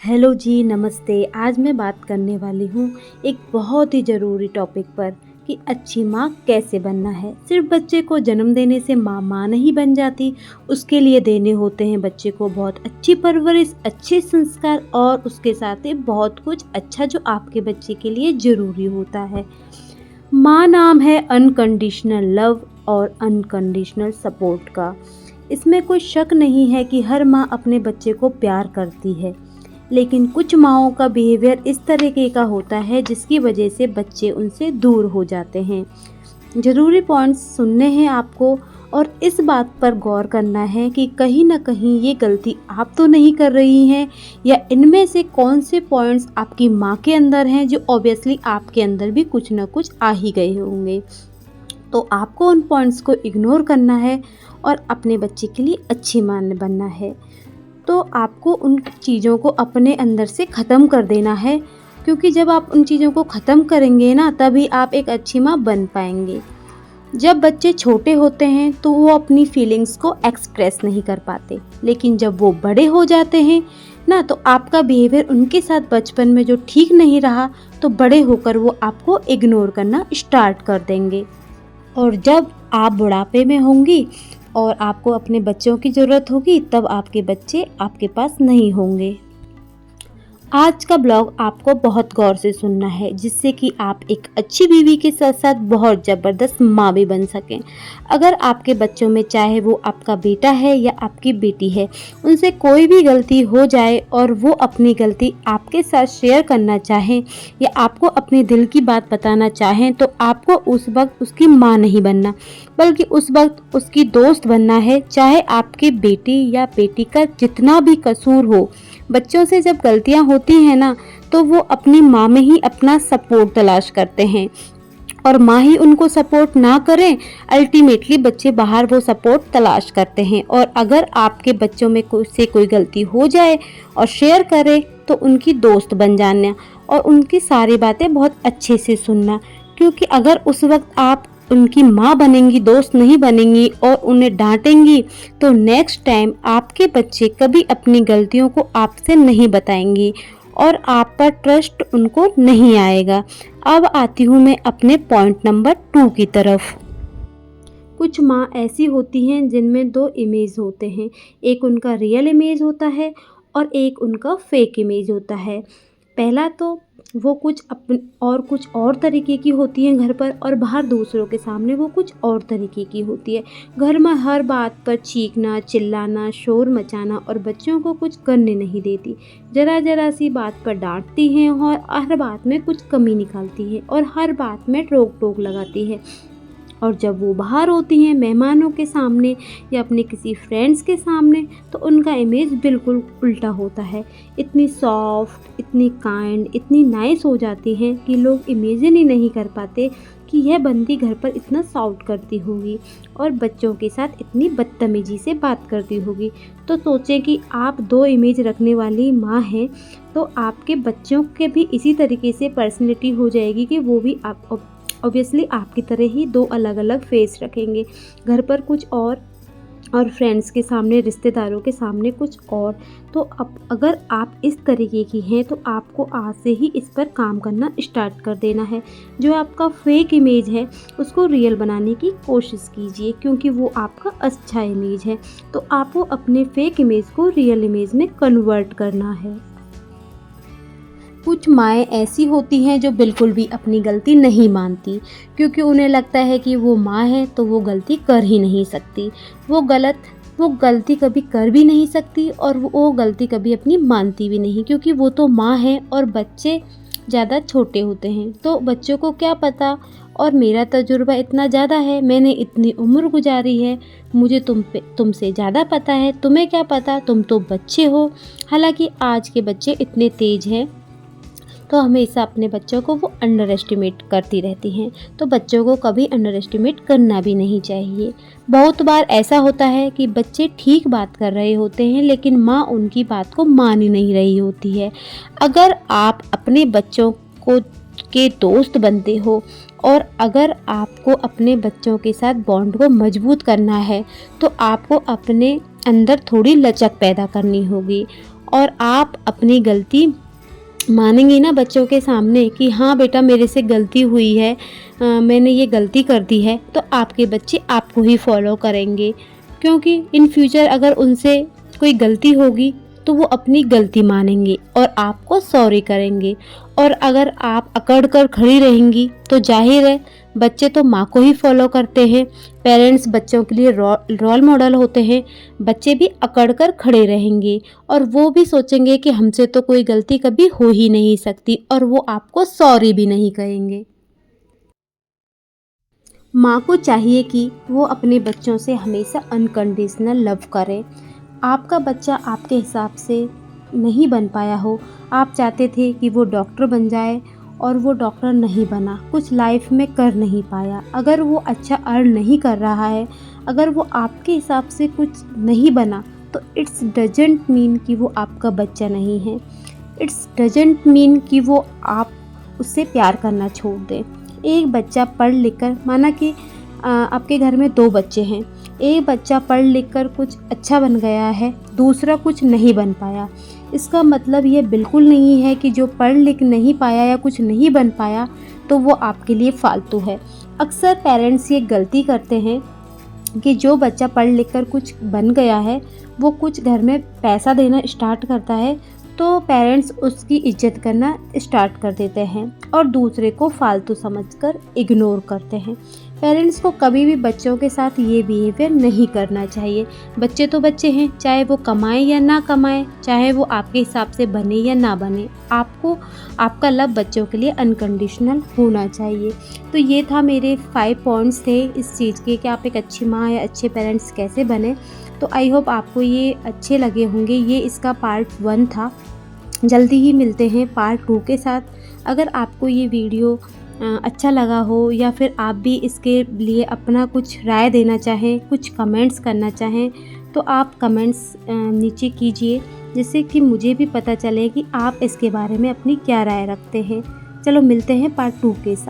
Hello जी, नमस्ते। आज मैं बात करने वाली हूँ एक बहुत ही ज़रूरी टॉपिक पर कि अच्छी माँ कैसे बनना है। सिर्फ बच्चे को जन्म देने से माँ नहीं बन जाती, उसके लिए देने होते हैं बच्चे को बहुत अच्छी परवरिश, अच्छे संस्कार और उसके साथ ही बहुत कुछ अच्छा जो आपके बच्चे के लिए ज़रूरी होता है। माँ नाम है अनकंडीशनल लव और अनकंडीशनल सपोर्ट का। इसमें कोई शक नहीं है कि हर माँ अपने बच्चे को प्यार करती है, लेकिन कुछ माँओं का बिहेवियर इस तरीके का होता है जिसकी वजह से बच्चे उनसे दूर हो जाते हैं। ज़रूरी पॉइंट्स सुनने हैं आपको और इस बात पर गौर करना है कि कहीं न कहीं ये गलती आप तो नहीं कर रही हैं, या इनमें से कौन से पॉइंट्स आपकी माँ के अंदर हैं जो ऑब्वियसली आपके अंदर भी कुछ न कुछ आ ही गए होंगे। तो आपको उन पॉइंट्स को इग्नोर करना है और अपने बच्चे के लिए अच्छी माँ बनना है। तो आपको उन चीज़ों को अपने अंदर से ख़त्म कर देना है, क्योंकि जब आप उन चीज़ों को ख़त्म करेंगे ना, तभी आप एक अच्छी माँ बन पाएंगे। जब बच्चे छोटे होते हैं तो वो अपनी फीलिंग्स को एक्सप्रेस नहीं कर पाते, लेकिन जब वो बड़े हो जाते हैं ना, तो आपका बिहेवियर उनके साथ बचपन में जो ठीक नहीं रहा, तो बड़े होकर वो आपको इग्नोर करना स्टार्ट कर देंगे। और जब आप बुढ़ापे में होंगी और आपको अपने बच्चों की ज़रूरत होगी, तब आपके बच्चे आपके पास नहीं होंगे। आज का ब्लॉग आपको बहुत गौर से सुनना है, जिससे कि आप एक अच्छी बीवी के साथ साथ बहुत ज़बरदस्त माँ भी बन सकें। अगर आपके बच्चों में, चाहे वो आपका बेटा है या आपकी बेटी है, उनसे कोई भी गलती हो जाए और वो अपनी गलती आपके साथ शेयर करना चाहें या आपको अपने दिल की बात बताना चाहें, तो आपको उस वक्त उसकी माँ नहीं बनना, बल्कि उस वक्त उसकी दोस्त बनना है। चाहे आपके बेटी या बेटी का जितना भी कसूर हो, बच्चों से जब गलतियां होती हैं ना, तो वो अपनी माँ में ही अपना सपोर्ट तलाश करते हैं, और माँ ही उनको सपोर्ट ना करें, अल्टीमेटली बच्चे बाहर वो सपोर्ट तलाश करते हैं। और अगर आपके बच्चों में कोई गलती हो जाए और शेयर करें, तो उनकी दोस्त बन जाना और उनकी सारी बातें बहुत अच्छे से सुनना, क्योंकि अगर उस वक्त आप उनकी माँ बनेंगी, दोस्त नहीं बनेंगी और उन्हें डांटेंगी, तो नेक्स्ट टाइम आपके बच्चे कभी अपनी गलतियों को आपसे नहीं बताएंगी और आप पर ट्रस्ट उनको नहीं आएगा। अब आती हूँ मैं अपने पॉइंट नंबर 2 की तरफ। कुछ माँ ऐसी होती हैं जिनमें दो इमेज होते हैं, एक उनका रियल इमेज होता है और एक उनका फेक इमेज होता है। पहला तो वो कुछ और तरीके की होती हैं घर पर, और बाहर दूसरों के सामने वो कुछ और तरीके की होती है। घर में हर बात पर चीखना, चिल्लाना, शोर मचाना और बच्चों को कुछ करने नहीं देती। ज़रा सी बात पर डांटती हैं और हर बात में कुछ कमी निकालती हैं और हर बात में रोक टोक लगाती है। और जब वो बाहर होती हैं मेहमानों के सामने या अपने किसी फ्रेंड्स के सामने, तो उनका इमेज बिल्कुल उल्टा होता है। इतनी सॉफ्ट, इतनी काइंड, इतनी नाइस हो जाती हैं कि लोग इमेजिन ही नहीं कर पाते कि यह बंदी घर पर इतना साउट करती होगी और बच्चों के साथ इतनी बदतमीजी से बात करती होगी। तो सोचें कि आप दो इमेज रखने वाली माँ हैं, तो आपके बच्चों के भी इसी तरीके से पर्सनैलिटी हो जाएगी कि वो भी आप ऑब्वियसली आपकी तरह ही दो अलग अलग फेस रखेंगे। घर पर कुछ और फ्रेंड्स के सामने, रिश्तेदारों के सामने कुछ और। तो अब अगर आप इस तरीके की हैं, तो आपको आज से ही इस पर काम करना स्टार्ट कर देना है। जो आपका फेक इमेज है उसको रियल बनाने की कोशिश कीजिए, क्योंकि वो आपका अच्छा इमेज है। तो आपको अपने फेक इमेज को रियल इमेज में कन्वर्ट करना है। कुछ माएँ ऐसी होती हैं जो बिल्कुल भी अपनी गलती नहीं मानती, क्योंकि उन्हें लगता है कि वो माँ है तो वो गलती कर ही नहीं सकती। वो गलती कभी कर भी नहीं सकती और वो गलती कभी अपनी मानती भी नहीं, क्योंकि वो तो माँ है और बच्चे ज़्यादा छोटे होते हैं। तो बच्चों को क्या पता, और मेरा तजुर्बा इतना ज़्यादा है, मैंने इतनी उम्र गुजारी है, मुझे तुमसे ज़्यादा पता है, तुम्हें क्या पता, तुम तो बच्चे हो। हालांकि आज के बच्चे इतने तेज हैं, तो हमेशा अपने बच्चों को वो अंडर एस्टिमेट करती रहती हैं। तो बच्चों को कभी अंडर एस्टिमेट करना भी नहीं चाहिए। बहुत बार ऐसा होता है कि बच्चे ठीक बात कर रहे होते हैं, लेकिन माँ उनकी बात को मान ही नहीं रही होती है। अगर आप अपने बच्चों को के दोस्त बनते हो और अगर आपको अपने बच्चों के साथ बॉन्ड को मजबूत करना है, तो आपको अपने अंदर थोड़ी लचक पैदा करनी होगी और आप अपनी गलती मानेंगी ना बच्चों के सामने कि हाँ बेटा मेरे से गलती हुई है, मैंने ये गलती कर दी है, तो आपके बच्चे आपको ही फॉलो करेंगे। क्योंकि इन फ्यूचर अगर उनसे कोई गलती होगी तो वो अपनी गलती मानेंगे और आपको सॉरी करेंगे। और अगर आप अकड़ कर खड़ी रहेंगी तो जाहिर है बच्चे तो माँ को ही फॉलो करते हैं। पेरेंट्स बच्चों के लिए रोल मॉडल होते हैं। बच्चे भी अकड़ कर खड़े रहेंगे और वो भी सोचेंगे कि हमसे तो कोई गलती कभी हो ही नहीं सकती, और वो आपको सॉरी भी नहीं कहेंगे। माँ को चाहिए कि वो अपने बच्चों से हमेशा अनकंडीशनल लव करे। आपका बच्चा आपके हिसाब से नहीं बन पाया हो, आप चाहते थे कि वो डॉक्टर बन जाए और वो डॉक्टर नहीं बना, कुछ लाइफ में कर नहीं पाया, अगर वो अच्छा अर्न नहीं कर रहा है, अगर वो आपके हिसाब से कुछ नहीं बना, तो इट्स डजंट मीन कि वो आपका बच्चा नहीं है। इट्स डजंट मीन कि वो आप उससे प्यार करना छोड़ दें। एक बच्चा पढ़ लिख कर, माना कि आपके घर में 2 बच्चे हैं, एक बच्चा पढ़ लिख कर कुछ अच्छा बन गया है, दूसरा कुछ नहीं बन पाया। इसका मतलब ये बिल्कुल नहीं है कि जो पढ़ लिख नहीं पाया या कुछ नहीं बन पाया तो वो आपके लिए फालतू है। अक्सर पेरेंट्स ये गलती करते हैं कि जो बच्चा पढ़ लिख कर कुछ बन गया है, वो कुछ घर में पैसा देना स्टार्ट करता है, तो पेरेंट्स उसकी इज्जत करना स्टार्ट कर देते हैं और दूसरे को फालतू समझकर इग्नोर करते हैं। पेरेंट्स को कभी भी बच्चों के साथ ये बिहेवियर नहीं करना चाहिए। बच्चे तो बच्चे हैं, चाहे वो कमाएं या ना कमाएं, चाहे वो आपके हिसाब से बने या ना बने, आपको आपका लव बच्चों के लिए अनकंडीशनल होना चाहिए। तो ये था मेरे 5 पॉइंट्स थे इस चीज़ के कि आप एक अच्छी माँ या अच्छे पेरेंट्स कैसे बने। तो आई होप आपको ये अच्छे लगे होंगे। ये इसका पार्ट 1 था। जल्दी ही मिलते हैं पार्ट 2 के साथ। अगर आपको ये वीडियो अच्छा लगा हो या फिर आप भी इसके लिए अपना कुछ राय देना चाहें, कुछ कमेंट्स करना चाहें, तो आप कमेंट्स नीचे कीजिए, जिससे कि मुझे भी पता चले कि आप इसके बारे में अपनी क्या राय रखते हैं। चलो मिलते हैं पार्ट 2 के साथ।